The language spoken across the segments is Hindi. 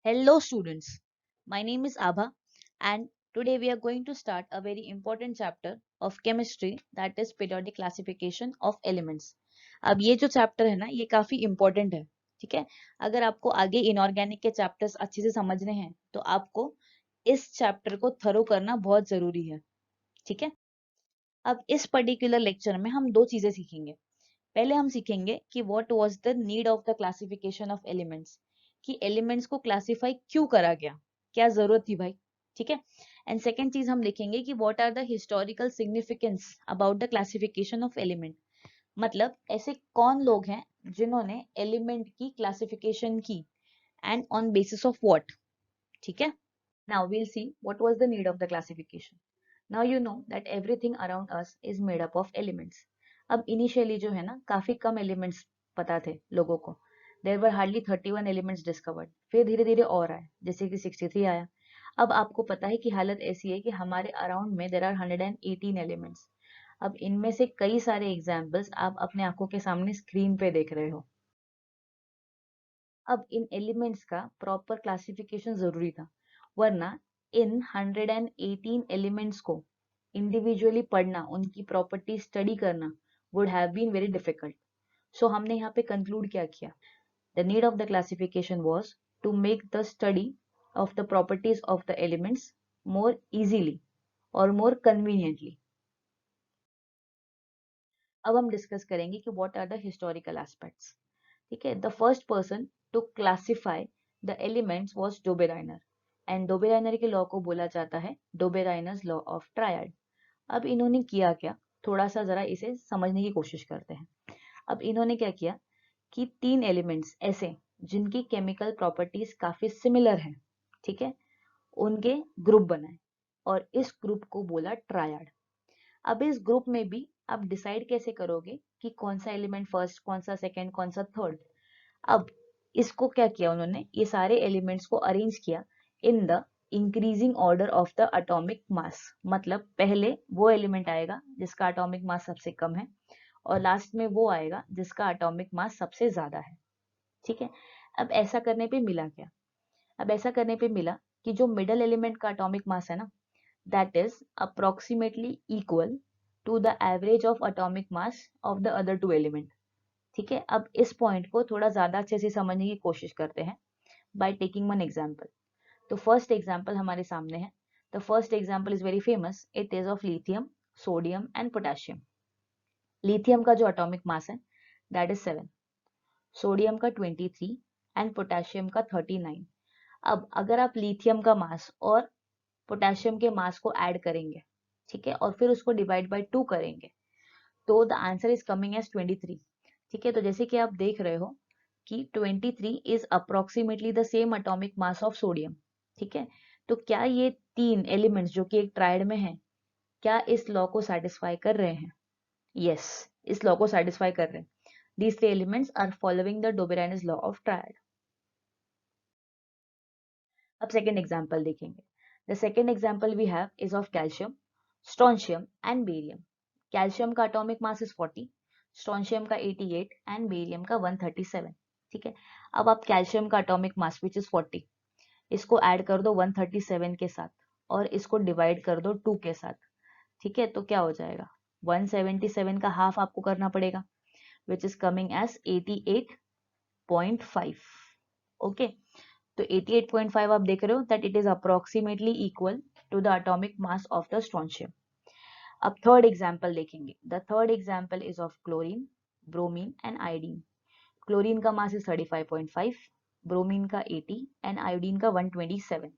Hello students, my name is Abha and today we are going to start a very important chapter of chemistry, that is periodic classification of elements. अब ये जो चैप्टर है ना ये काफी important है, ठीक है। अगर आपको आगे इनऑर्गेनिक के चैप्टर्स अच्छे से समझने हैं तो आपको इस चैप्टर को थरो करना बहुत जरूरी है, ठीक है। अब इस पर्टिकुलर लेक्चर में हम दो चीजें सीखेंगे। पहले हम सीखेंगे कि what was the need of the classification of elements, कि एलिमेंट्स को क्लासिफाई क्यों करा गया, क्या जरूरत थी भाई, ठीक है। एंड सेकेंड चीज हम लिखेंगे कि what are the historical significance about the classification of element, मतलब ऐसे कौन लोग हैं जिन्होंने एलिमेंट की क्लासिफिकेशन की and on basis of what, ठीक है। Now we'll see what was the need of the classification. Now you know that everything around us is made up of elements. अब इनिशियली जो है ना काफी कम एलिमेंट्स पता थे लोगों को। There were hardly 31 elements discovered, फिर धीरे धीरे और आए जैसे कि 63 आया। अब आपको पता है कि हालत ऐसी है कि हमारे अराउंड में देयर आर 118 एलिमेंट्स। अब इनमें से कई सारे एग्जाम्पल्स आप अपने आंखों के सामने स्क्रीन पे देख रहे हो। अब इन एलिमेंट्स का प्रॉपर क्लासिफिकेशन जरूरी था, वरना इन 118 एलिमेंट्स को इंडिविजुअली पढ़ना, उनकी प्रॉपर्टी स्टडी करना would have been very difficult. So हमने यहाँ पे कंक्लूड क्या किया, the need of the classification was to make the study of the properties of the elements more easily or more conveniently. अब हम डिस्कस करेंगे कि what are the historical aspects, ठीक है। The first person to classify the elements was Dobereiner and Dobereiner के लॉ को बोला जाता है डोबेराइनर्स लॉ ऑफ ट्रायड। अब इन्होंने किया क्या, थोड़ा सा जरा इसे समझने की कोशिश करते हैं। अब इन्होंने क्या किया कि तीन एलिमेंट्स ऐसे जिनकी केमिकल प्रॉपर्टीज काफी सिमिलर हैं, ठीक है, उनके ग्रुप बनाए और इस ग्रुप को बोला ट्रायड। अब इस ग्रुप में भी आप डिसाइड कैसे करोगे कि कौन सा एलिमेंट फर्स्ट, कौन सा सेकंड, कौन सा थर्ड। अब इसको क्या किया उन्होंने, ये सारे एलिमेंट्स को अरेंज किया in the increasing order of the atomic mass, मतलब पहले वो एलिमेंट आएगा जिसका एटॉमिक मास सबसे कम है और लास्ट में वो आएगा जिसका एटॉमिक मास सबसे ज्यादा है, ठीक है। अब ऐसा करने पे मिला क्या, अब ऐसा करने पे मिला कि जो मिडल एलिमेंट का एटॉमिक मास है ना, that is approximately equal to the average of atomic mass of the other two element, ठीक है। अब इस पॉइंट को थोड़ा ज्यादा अच्छे से समझने की कोशिश करते हैं बाय टेकिंग वन एग्जांपल। तो फर्स्ट एग्जांपल हमारे सामने है। The first example is very famous, it is of lithium, sodium and potassium. Lithium का जो एटॉमिक मास है दैट इज 7, सोडियम का 23 एंड पोटेशियम का 39। अब अगर आप लिथियम का मास और पोटेशियम के मास को ऐड करेंगे, ठीक है, और फिर उसको डिवाइड बाय 2 करेंगे तो the answer is coming as 23, ठीक है। तो जैसे कि आप देख रहे हो कि 23 is approximately the same atomic mass of sodium, ठीक है। तो क्या ये तीन एलिमेंट्स जो कि एक ट्रायड में हैं, क्या इस लॉ को सेटिस्फाई कर रहे हैं? यस, इस लॉ को सेटिस्फाई कर रहे हैं। These three elements are following the Doberan's law of triad. अब सेकेंड एग्जाम्पल देखेंगे। The second example we have is of calcium, strontium and barium. Calcium का एटॉमिक मास इज 40, स्ट्रोंशियम का 88 एंड बेरियम का 137, ठीक है। अब आप कैल्शियम का एटॉमिक मास विच इज 40, इसको ऐड कर दो 137 के साथ और इसको डिवाइड कर दो 2 के साथ, ठीक है। तो क्या हो जाएगा, 177 का हाफ आपको करना पड़ेगा which is coming as 88.5, okay. तो 88.5 आप देख रहे हो that it is approximately equal to the atomic mass of the strontium. अब थर्ड एग्जांपल देखेंगे। The third example is of chlorine, bromine and iodine. Chlorine का मास इज 35.5, ब्रोमीन का 80 एंड आयोडीन का 127।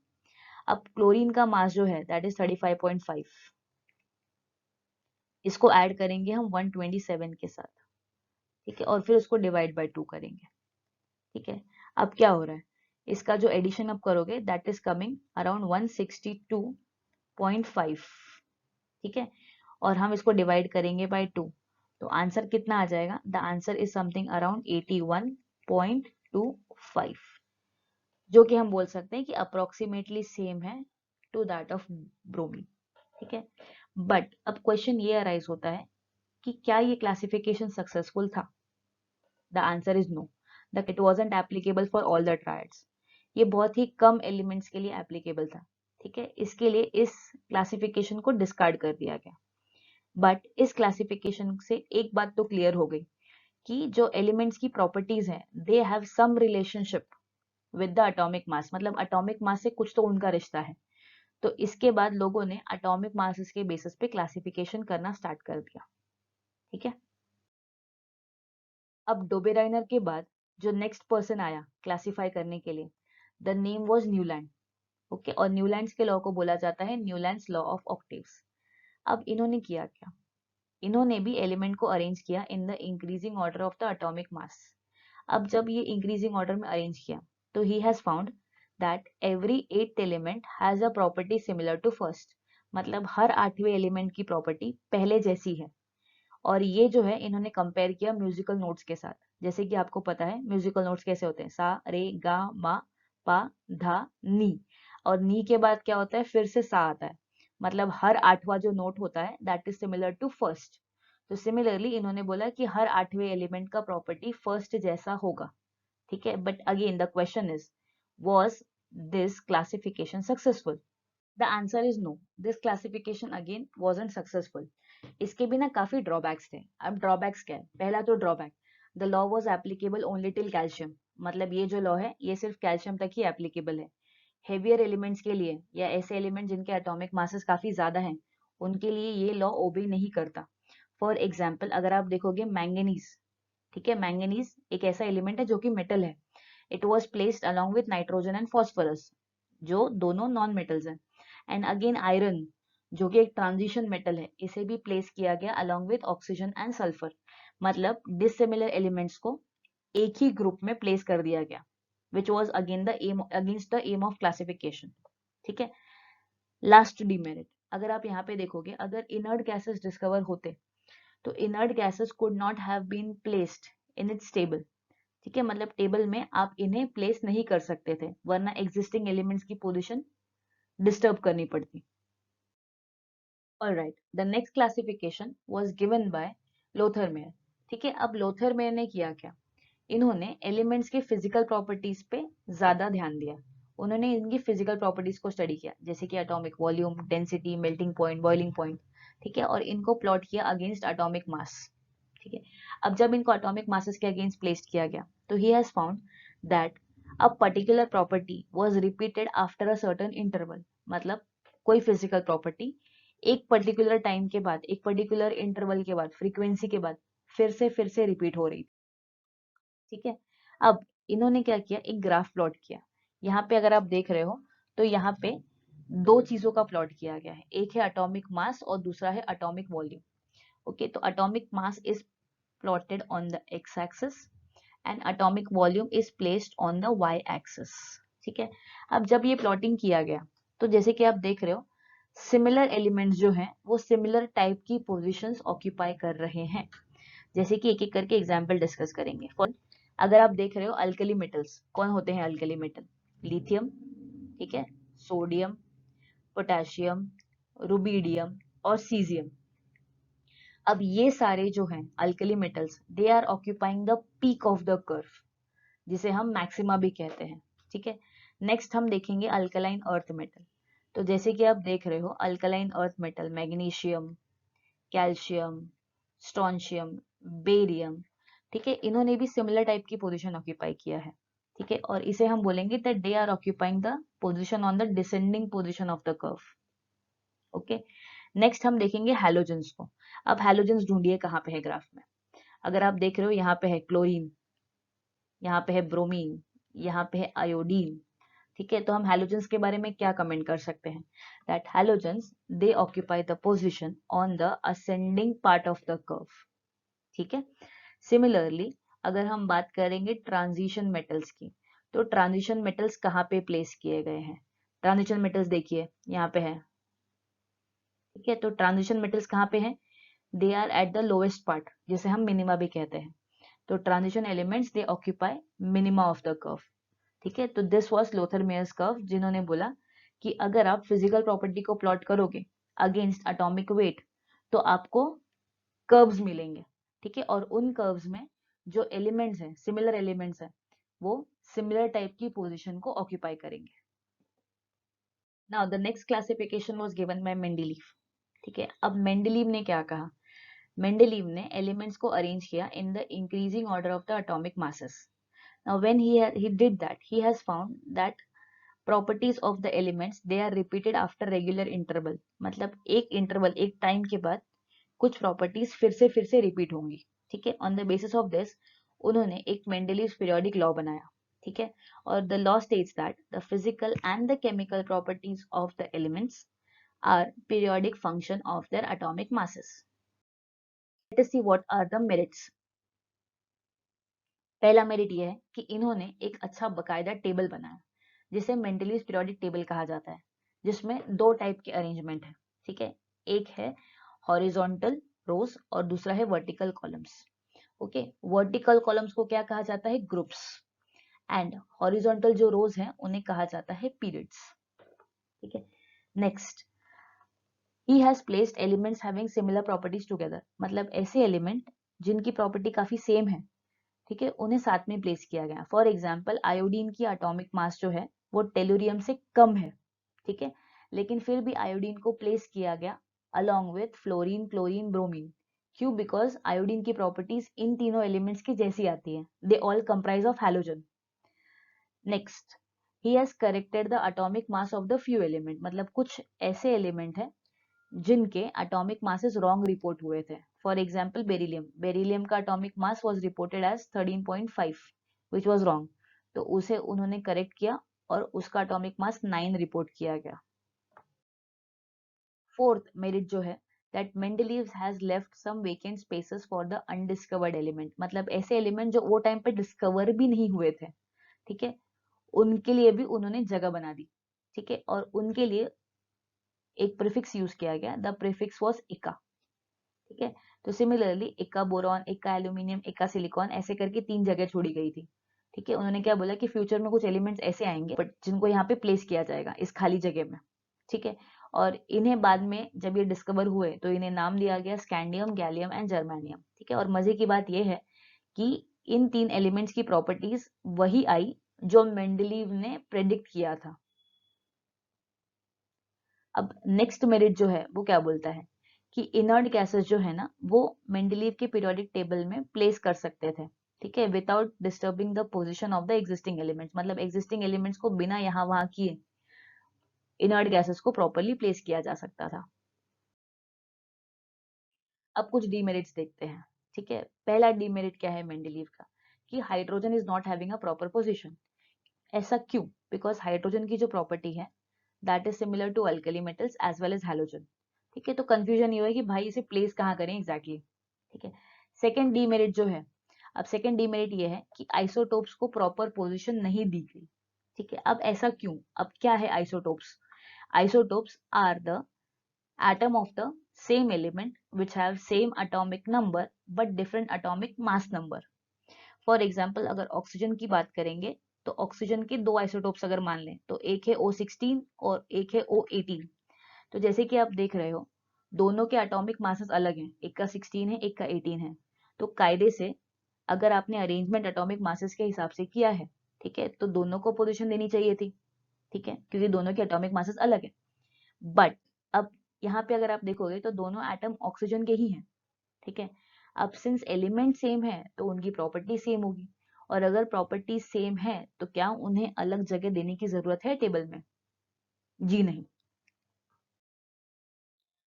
अब क्लोरीन का मास जो है दैट इज 35.5, इसको ऐड करेंगे हम 127 के साथ, ठीक है, और फिर उसको डिवाइड बाय 2 करेंगे, ठीक है। अब क्या हो रहा है, इसका जो एडिशन आप करोगे दैट इज कमिंग अराउंड 162.5, ठीक है, और हम इसको डिवाइड करेंगे बाय 2 तो आंसर कितना आ जाएगा, the answer is something around 81.25, जो कि हम बोल सकते हैं कि अप्रोक्सीमेटली सेम है टू दैट ऑफ ब्रोमीन, ठीक है। बट अब क्वेश्चन ये अराइज होता है कि क्या ये क्लासिफिकेशन सक्सेसफुल था? The answer is no, that it wasn't applicable for all the triads. ये बहुत ही कम एलिमेंट्स के लिए एप्लीकेबल था। ठीक है, इसके लिए इस क्लासिफिकेशन को डिस्कार्ड कर दिया गया। बट इस क्लासिफिकेशन से एक बात तो क्लियर हो गई कि जो एलिमेंट्स की प्रॉपर्टीज हैं they have some relationship with the atomic mass, मतलब एटॉमिक मास से कुछ तो उनका रिश्ता है। तो इसके बाद लोगों ने एटॉमिक मासेस के बेसिस पे क्लासिफिकेशन करना स्टार्ट कर दिया। ठीक है, अब डोबेराइनर के बाद जो नेक्स्ट पर्सन आया क्लासिफाई करने के लिए, the name was Newland. Okay, और न्यूलैंड्स के लॉ को बोला जाता है न्यूलैंड्स लॉ ऑफ ऑक्टेव्स। अब इन्होंने किया क्या, इन्होंने भी एलिमेंट को अरेंज किया in the increasing order of the atomic mass. अब जब ये इंक्रीजिंग ऑर्डर में अरेंज किया तो he has found that every eight element has a property similar to first, मतलब हर आठवें एलिमेंट की प्रॉपर्टी पहले जैसी है। और ये जो है इन्होंने कंपेयर किया म्यूजिकल नोट्स के साथ। जैसे कि आपको पता है म्यूजिकल नोट्स कैसे होते हैं, सा रे गा मा पा धा नी, और नी के बाद क्या होता है, फिर से सा आता है, मतलब हर आठवां जो नोट होता है that is similar to first. तो सिमिलरली इन्होंने बोला कि हर आठवें एलिमेंट का प्रॉपर्टी फर्स्ट जैसा होगा। ठीक है, but again the question is, was this classification successful? The answer is no. This classification again wasn't successful. इसके भी ना काफी ड्रॉबैक्स थे। अब ड्रॉबैक्स क्या है, पहला तो drawback, the law was applicable only till calcium, मतलब ये जो लॉ है ये सिर्फ कैल्शियम तक ही एप्लीकेबल है। हेवियर एलिमेंट्स के लिए या ऐसे एलिमेंट जिनके एटॉमिक मासेस काफी ज्यादा हैं उनके लिए ये लॉ ओबे नहीं करता। फॉर एग्जाम्पल अगर आप देखोगे मैंगनीज, ठीक है, मैंगनीज एक ऐसा एलिमेंट है जो कि मेटल है। It was placed along with nitrogen and phosphorus, जो दोनों नॉन मेटल्स हैं। एंड अगेन आयरन, जो कि एक ट्रांजिशन मेटल है, इसे भी प्लेस किया गया along with oxygen and sulphur, मतलब डिसिमिलर एलिमेंट्स को एक ही ग्रुप में प्लेस कर दिया गया, which was again the aim against the aim of classification. ठीक है, लास्ट डिमेरिट, अगर आप यहाँ पे देखोगे अगर इनर्ट गैसेस डिस्कवर होते तो inert gases could not have been placed in its table. ठीक है, मतलब टेबल में आप इन्हें प्लेस नहीं कर सकते थे, वरना एग्जिस्टिंग एलिमेंट्स की पोजीशन डिस्टर्ब करनी पड़ती। Alright, the next classification was given by Lothar Meyer. ठीक है, अब लोथरमेयर ने किया क्या, इन्होंने एलिमेंट्स के फिजिकल प्रॉपर्टीज पे ज्यादा ध्यान दिया। उन्होंने इनकी फिजिकल प्रॉपर्टीज को स्टडी किया, जैसे कि atomic volume, density, melting point, boiling point. ठीक है, और इनको प्लॉट किया अगेंस्ट एटॉमिक मास। ठीक है, अब जब इनको एटॉमिक मासेस के अगेंस्ट प्लेस्ड किया गया तो he has found that a particular property was repeated after a certain interval, मतलब कोई फिजिकल प्रॉपर्टी एक पर्टिकुलर टाइम के बाद, एक पर्टिकुलर इंटरवल के बाद, फ्रीक्वेंसी के बाद फिर से रिपीट हो रही। ठीक है, अब इन्होंने क्या किया, एक ग्राफ प्लॉट किया। यहाँ पे अगर आप देख रहे हो तो यहाँ पे दो चीजों का प्लॉट किया गया है, एक है एटॉमिक मास और दूसरा है एटॉमिक वॉल्यूम। ओके, तो atomic mass is plotted on the X axis and atomic volume is placed on the Y axis. ठीक है, अब जब ये प्लॉटिंग किया गया तो जैसे कि आप देख रहे हो सिमिलर एलिमेंट्स जो हैं वो सिमिलर टाइप की पोजीशंस ऑक्यूपाई कर रहे हैं। जैसे कि एक एक करके एग्जांपल डिस्कस करेंगे। फॉर अगर आप देख रहे हो अल्कली मेटल्स, कौन होते हैं अल्कली मेटल, लिथियम, ठीक है, सोडियम, पोटेशियम, रुबीडियम और सीजियम। अब ये सारे जो हैं alkali metals they are occupying the peak of the curve, जिसे हम मैक्सिमा भी कहते हैं। ठीक है, नेक्स्ट हम देखेंगे अल्कलाइन अर्थ मेटल। तो जैसे कि आप देख रहे हो alkaline earth metal magnesium, calcium, strontium, barium, ठीक है, इन्होंने भी सिमिलर टाइप की पोजीशन ऑक्यूपाई किया है। ठीक है, और इसे हम बोलेंगे that they are occupying the position on the descending position of the curve. Okay, next हम देखेंगे हैलोजेंस को। अब हैलोजेंस ढूंढिए कहाँ पे है ग्राफ में। अगर आप देख रहे हो यहाँ पे है क्लोरीन, यहाँ पे है ब्रोमीन, यहाँ पे है आयोडीन। ठीक है, तो हम हैलोजेंस के बारे में क्या कमेंट कर सकते हैं, that halogens they occupy the position on the ascending part of the curve. ठीक है, सिमिलरली अगर हम बात करेंगे ट्रांजिशन मेटल्स की, तो ट्रांजिशन मेटल्स कहाँ पे प्लेस किए गए हैं, ट्रांजिशन मेटल्स देखिए यहाँ पे है। ठीक है, तो ट्रांजिशन मेटल्स कहाँ पे हैं, they are at the lowest part, जिसे हम मिनिमा भी कहते हैं। तो transition elements they occupy minima of the curve. ठीक है, तो दिस वाज लोथरमेयर्स कर्व, जिन्होंने बोला कि अगर आप फिजिकल प्रॉपर्टी को प्लॉट करोगे अगेंस्ट एटॉमिक वेट तो आपको कर्व्स मिलेंगे। ठीक है, और उन कर्व्स में जो एलिमेंट्स हैं, सिमिलर एलिमेंट्स हैं, वो सिमिलर टाइप की पोजीशन को ऑक्यूपाई करेंगे। Now the next classification was given bye Mendeleev. ठीक है, अब मेंडलीव ने क्या कहा? मेंडलीव ने एलिमेंट्स को अरेंज किया in the increasing order of the atomic masses. Now when he did that, he has found that properties of the elements they are repeated after regular interval। मतलब एक इंटरवल, एक टाइम के बाद कुछ प्रॉपर्टीज फिर से रिपीट होंगी। ठीक है, on the basis of this उन्होंने एक मेंडलीव्स पीरियोडिक लॉ बनाया। ठीक है, और the law states that the physical and the chemical properties of the elements are periodic function of their atomic masses. Let us see what are the merits. पहला मेरिट ये है कि इन्होंने एक अच्छा बकायदा टेबल बनाया जिसे मेंडलीव्स पीरियोडिक टेबल कहा जाता है, जिसमें दो टाइप के अरेंजमेंट है। ठीक है, एक है हॉरिजॉन्टल रोज और दूसरा है vertical columns. Okay, vertical columns को क्या कहा जाता है? ग्रुप्स। एंड हॉरिजॉन्टल जो रोज हैं उन्हें कहा जाता है पीरियड्स। ठीक है, next, he has placed elements having similar properties together। मतलब ऐसे एलिमेंट जिनकी प्रॉपर्टी काफी सेम है, ठीक है, उन्हें साथ में प्लेस किया गया। फॉर एग्जाम्पल, आयोडीन की एटॉमिक मास जो है वो टेलुरियम से कम है। ठीक है, लेकिन फिर भी आयोडीन को प्लेस किया गया along with fluorine, chlorine, bromine. क्यों? बिकॉज आयोडीन की प्रॉपर्टीज इन तीनों एलिमेंट्स की जैसी आती है। They all comprise of halogen. Next, he has corrected the atomic mass of the few element. मतलब कुछ ऐसे एलिमेंट है जिनके एटॉमिक मासेस रॉन्ग रिपोर्ट हुए थे। For example, beryllium. बेरिलियम का atomic mass was reported as 13.5 which was wrong. तो उसे उन्होंने करेक्ट किया और उसका एटॉमिक मास 9 रिपोर्ट किया गया। फोर्थ मेरिट जो है, that Mendeleev's has left some vacant spaces for the undiscovered element. मतलब ऐसे एलिमेंट जो वो टाइम पे डिस्कवर भी नहीं हुए थे, ठीक है, उनके लिए भी उन्होंने जगह बना दी। ठीक है, और उनके लिए एक प्रीफिक्स यूज किया गया। द प्रीफिक्स वाज इका। ठीक है, तो सिमिलरली इक्का बोरॉन, इक्का एल्यूमिनियम, इक्का सिलिकॉन, ऐसे करके 3 जगह छोड़ी गई थी। ठीक है, उन्होंने क्या बोला कि फ्यूचर में कुछ एलिमेंट्स ऐसे आएंगे बट जिनको यहाँ पे प्लेस किया जाएगा इस खाली जगह में। ठीक है, और इन्हें बाद में जब ये डिस्कवर हुए तो इन्हें नाम दिया गया स्कैंडियम, गैलियम एंड जर्मेनियम। ठीक है, और मजे की बात यह है कि इन 3 एलिमेंट्स की प्रॉपर्टीज वही आई जो मेंडलीव ने प्रेडिक्ट किया था। अब नेक्स्ट मेरिट जो है वो क्या बोलता है कि इनर्ट गैसेस जो है ना वो मेंडलीव के पीरियोडिक टेबल में प्लेस कर सकते थे। ठीक है, without disturbing the position of the existing elements. मतलब एग्जिस्टिंग एलिमेंट्स को बिना यहाँ वहां किए इनर्ट गैसेस को प्रॉपरली प्लेस किया जा सकता था। अब कुछ डीमेरिट्स देखते हैं। ठीक है, पहला डीमेरिट क्या है मेंडलीव का कि hydrogen is not having a proper position. ऐसा क्यों? बिकॉज हाइड्रोजन की जो प्रॉपर्टी है that is similar to alkali metals as well as halogen. ठीक है, तो कंफ्यूजन ये है कि भाई इसे प्लेस कहाँ करें एग्जैक्टली। ठीक है, सेकंड डीमेरिट जो है, अब सेकंड डीमेरिट ये है कि आइसोटोप्स को प्रॉपर पोजीशन नहीं दी गई। ठीक है, अब ऐसा क्यों? अब क्या है isotopes? Isotopes are the atom of the same element which have same atomic number but different atomic mass number। For example, अगर ऑक्सीजन की बात करेंगे तो ऑक्सीजन के 2 आइसोटोप्स अगर मान लें तो एक है O16 और एक है O18। तो जैसे कि आप देख रहे हो दोनों के एटॉमिक मासेस अलग हैं, एक का 16 है एक का 18 है। तो कायदे से अगर आपने अरेंजमेंट एटॉमिक मासेस के हिसाब से किया है, ठीक है, तो दोनों को पोजीशन देनी चाहिए थी। ठीक है, क्योंकि दोनों के एटॉमिक मासेस अलग है। बट अब यहाँ पे अगर आप देखोगे तो दोनों एटम ऑक्सीजन के ही हैं। ठीक है, अब सिंस एलिमेंट सेम है तो उनकी प्रॉपर्टी सेम होगी, और अगर प्रॉपर्टी सेम है तो क्या उन्हें अलग जगह देने की जरूरत है टेबल में? जी नहीं।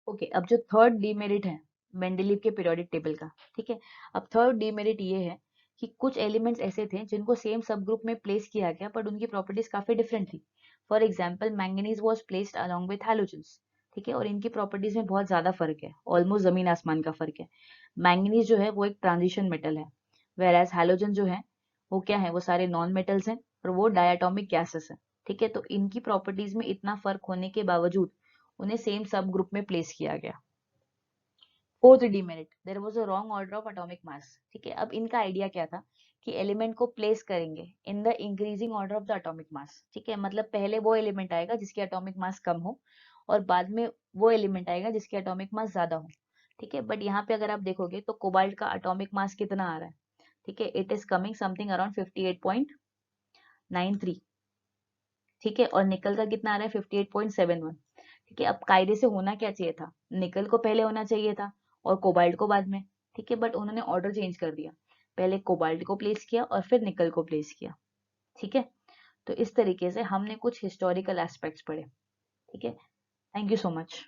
ओके, अब जो थर्ड डीमेरिट है मेंडलीव के पीरियोडिक टेबल का, ठीक है, अब थर्ड डीमेरिट ये है कि कुछ एलिमेंट्स ऐसे थे जिनको सेम सब ग्रुप में प्लेस किया गया बट उनकी प्रॉपर्टीज काफी डिफरेंट थी। For example, manganese was placed along with halogens. ठीक है, और इनकी प्रॉपर्टीज में बहुत ज्यादा फर्क है, ऑलमोस्ट जमीन आसमान का फर्क है। मैंगनीज जो है वो एक ट्रांजिशन मेटल है, वेर एज हैलोजन जो है वो क्या है, वो सारे नॉन मेटल्स हैं और वो डायटोमिक गैसेस है। ठीक है, तो इनकी प्रॉपर्टीज में इतना फर्क होने के बावजूद उन्हें सेम सब ग्रुप में प्लेस किया गया। Fourth demerit, there was a wrong order of atomic mass. ठीक है, अब इनका आइडिया क्या था कि एलिमेंट को प्लेस करेंगे इन the increasing order of the atomic mass. ठीक है, मतलब पहले वो एलिमेंट आएगा जिसकी एटॉमिक मास कम हो और बाद में वो एलिमेंट आएगा जिसकी एटॉमिक मास ज्यादा हो। ठीक है, बट यहाँ पे अगर आप देखोगे तो कोबाल्ट का एटॉमिक मास कितना आ रहा है? ठीक है, it is coming something around 58.2। 93। ठीक है, और निकल का कितना आ रहा है 58.71। ठीक है, अब कायदे से होना क्या चाहिए था, निकल को पहले होना चाहिए था और कोबाल्ट को बाद में। ठीक है, बट उन्होंने ऑर्डर चेंज कर दिया, पहले कोबाल्ट को प्लेस किया और फिर निकल को प्लेस किया। ठीक है, तो इस तरीके से हमने कुछ हिस्टोरिकल एस्पेक्ट्स पढ़े। ठीक है, थैंक यू सो मच।